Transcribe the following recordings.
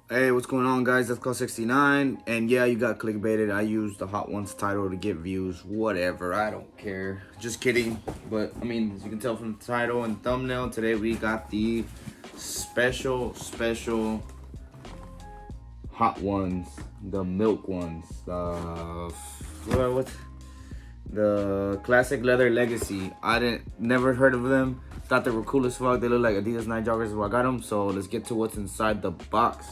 Hey, what's going on, guys? That's called 69. And yeah, you got clickbaited. I used the Hot Ones title to get views. Whatever. I don't care. Just kidding. But, I mean, as you can tell from the title and thumbnail, today we got the special Hot Ones. The milk ones. What? The classic leather legacy. Never heard of them. Thought they were cool as fuck. They look like Adidas night joggers, so I got them. So let's get to what's inside the box.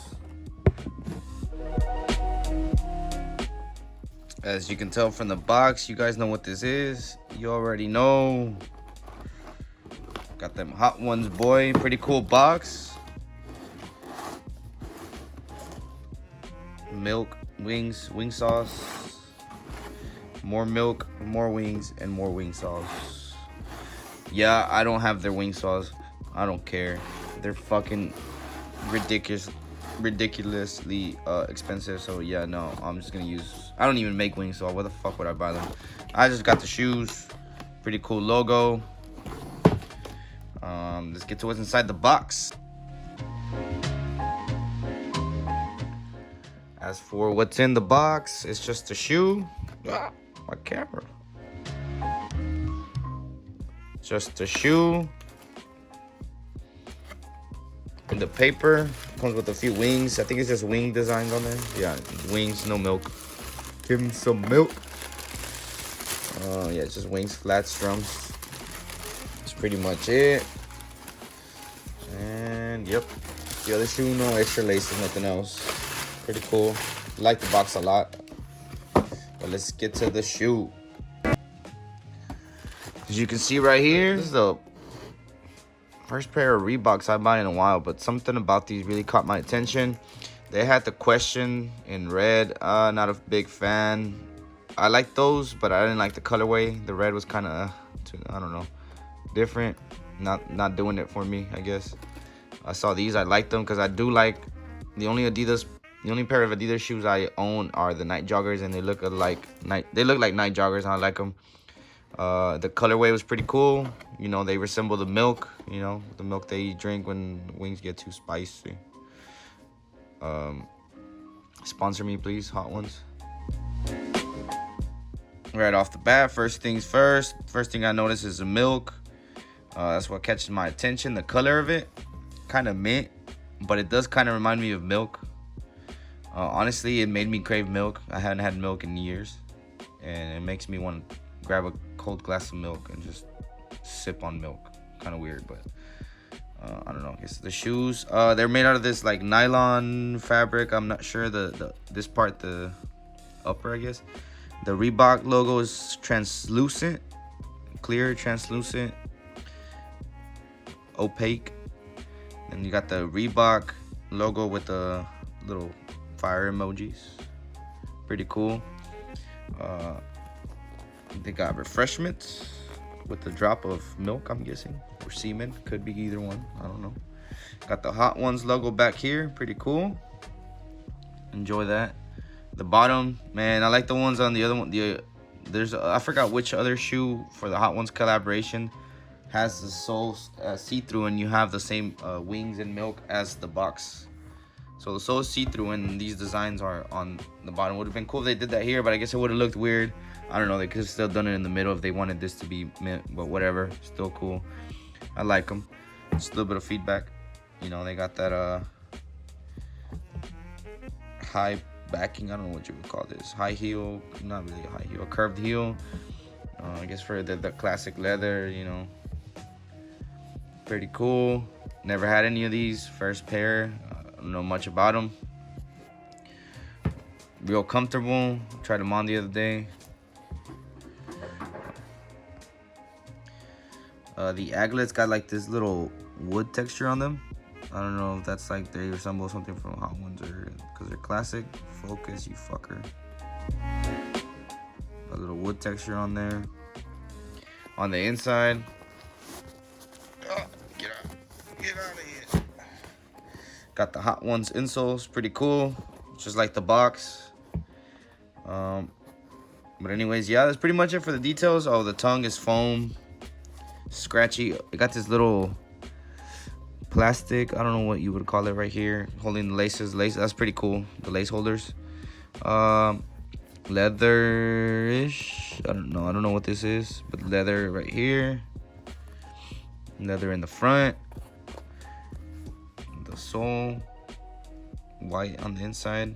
As you can tell from the box, you guys know what this is. You already know. Got them Hot Ones, boy. Pretty cool box. Milk, wings, wing sauce. More milk, more wings, and more wing sauce. Yeah, I don't have their wing sauce. I don't care. They're fucking ridiculously expensive. So yeah, no, I'm just gonna use. I don't even make wings, so what the fuck would I buy them? I just got the shoes. Pretty cool logo. Let's get to what's inside the box. As for what's in the box, it's just a shoe. My camera. Just a shoe. And the paper comes with a few wings. I think it's just wing designs on there. Yeah, wings, no milk. Give me some milk. Yeah, it's just wings, flat strums. That's pretty much it. And yep, the other shoe, no extra laces, nothing else. Pretty cool. Like the box a lot. But let's get to the shoe. As you can see right here, this is the first pair of Reeboks I bought in a while, but something about these really caught my attention. They had the question in red. Not a big fan. I like those, but I didn't like the colorway. The red was kind of, I don't know, different. Not doing it for me, I guess. I saw these. I liked them because I do like the only pair of Adidas shoes I own are the night joggers, and they look like night joggers, and I like them. The colorway was pretty cool. You know, they resemble the milk. You know, the milk they drink when wings get too spicy. Sponsor me, please, Hot Ones. Right off the bat, first things first. First thing I notice is the milk. That's what catches my attention. The color of it, kind of mint, but it does kind of remind me of milk. Honestly, it made me crave milk. I hadn't had milk in years, and it makes me want to grab a cold glass of milk and just sip on milk. Kind of weird, but I don't know. I guess the shoes, they're made out of this like nylon fabric. I'm not sure this part, the upper, I guess. The Reebok logo is translucent, clear, translucent, opaque. And you got the Reebok logo with the little fire emojis. Pretty cool. They got refreshments with a drop of milk, I'm guessing, or semen. Could be either one. I don't know. Got the Hot Ones logo back here. Pretty cool. Enjoy that. The bottom, man, I like the ones on the other one. There's I forgot which other shoe for the Hot Ones collaboration has the sole see-through, and you have the same wings and milk as the box. So the sole is see-through, and these designs are on the bottom. Would have been cool if they did that here, but I guess it would have looked weird. I don't know. They could have still done it in the middle if they wanted this to be mint, but whatever. Still cool. I like them. Just a little bit of feedback. You know, they got that high backing. I don't know what you would call this. High heel. Not really a high heel. A curved heel. I guess for the classic leather, you know. Pretty cool. Never had any of these. First pair. I don't know much about them. Real comfortable. Tried them on the other day. The aglets got like this little wood texture on them. I don't know if that's like they resemble something from Hot Ones or because they're classic. Focus, you fucker. A little wood texture on there. On the inside. Oh, get out of here. Got the Hot Ones insoles. Pretty cool. Just like the box. But anyways, yeah, that's pretty much it for the details. Oh, the tongue is foam. Scratchy. It got this little plastic. I don't know what you would call it right here. Holding the laces. That's pretty cool. The lace holders. Leather-ish. I don't know what this is, but leather right here. Leather in the front. The sole. White on the inside.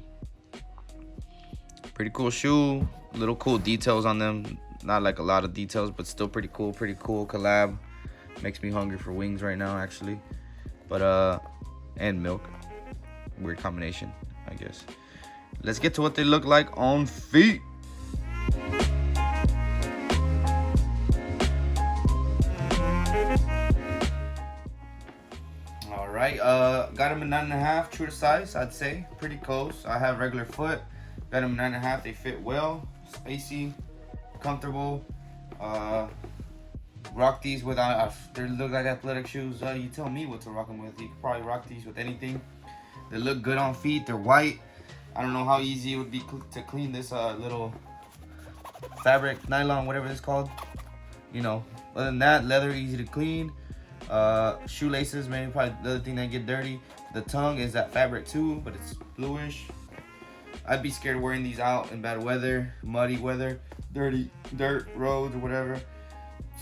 Pretty cool shoe. Little cool details on them. Not like a lot of details, but still pretty cool. Pretty cool collab. Makes me hungry for wings right now, actually. But and milk. Weird combination, I guess. Let's get to what they look like on feet. All right, got them in 9.5, true to size, I'd say. Pretty close. I have regular foot. Got them 9.5. They fit well, spacey, comfortable. Rock these without. They look like athletic shoes. You tell me what to rock them with. You could probably rock these with anything. They look good on feet. They're white. I don't know how easy it would be to clean this little fabric, nylon, whatever it's called. You know, other than that, leather, easy to clean. Shoelaces, maybe probably the other thing that get dirty. The tongue is that fabric too, but it's bluish. I'd be scared wearing these out in bad weather, muddy weather, dirty dirt roads or whatever.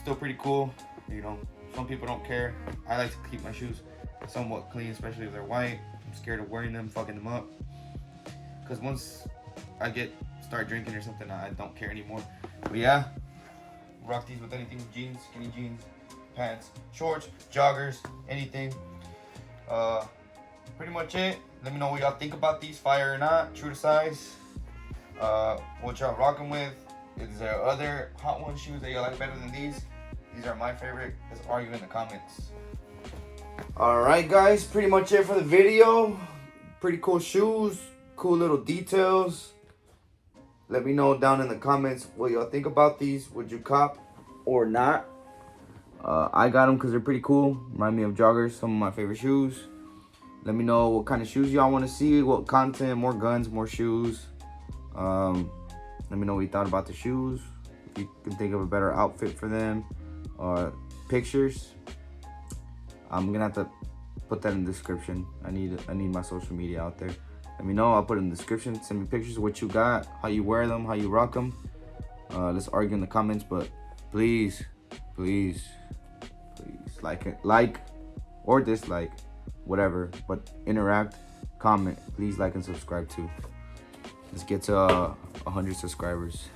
Still pretty cool. You know, some people don't care. I like to keep my shoes somewhat clean, especially if they're white. I'm scared of wearing them, fucking them up. Because once I start drinking or something, I don't care anymore. But yeah, rock these with anything. Jeans, skinny jeans, pants, shorts, joggers, anything. Pretty much it. Let me know what y'all think about these, fire or not, true to size. What y'all rocking with. Is there other hot one shoes that y'all like better than these? These are my favorite. Let's argue in the comments. Alright guys, pretty much it for the video. Pretty cool shoes, cool little details. Let me know down in the comments what y'all think about these. Would you cop or not? I got them because they're pretty cool. Remind me of joggers, some of my favorite shoes. Let me know what kind of shoes y'all want to see, what content, more guns, more shoes. Let me know what you thought about the shoes. If you can think of a better outfit for them. Pictures. I'm gonna have to put that in the description. I need my social media out there. Let me know. I'll put it in the description. Send me pictures of what you got, how you wear them, how you rock them. Let's argue in the comments, but please like or dislike, whatever, but interact, comment, please like and subscribe too. Let's get to 100 subscribers.